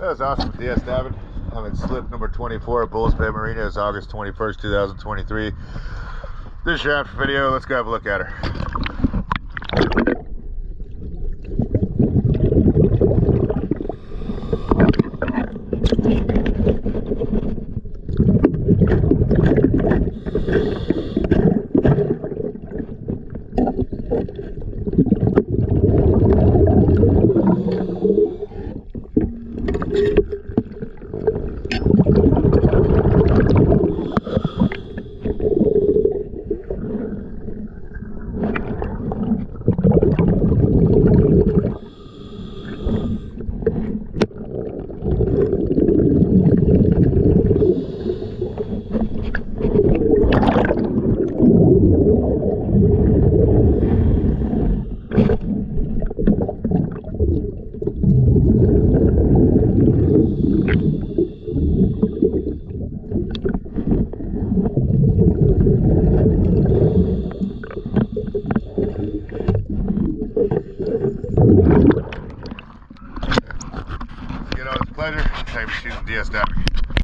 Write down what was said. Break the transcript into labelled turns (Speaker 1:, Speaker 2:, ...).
Speaker 1: That was awesome with DS David. I'm in slip number 24 at Bulls Bay Marina. It's August 21st, 2023. This is your after video. Let's go have a look at her. Pleasure. Time to shoot some DS David.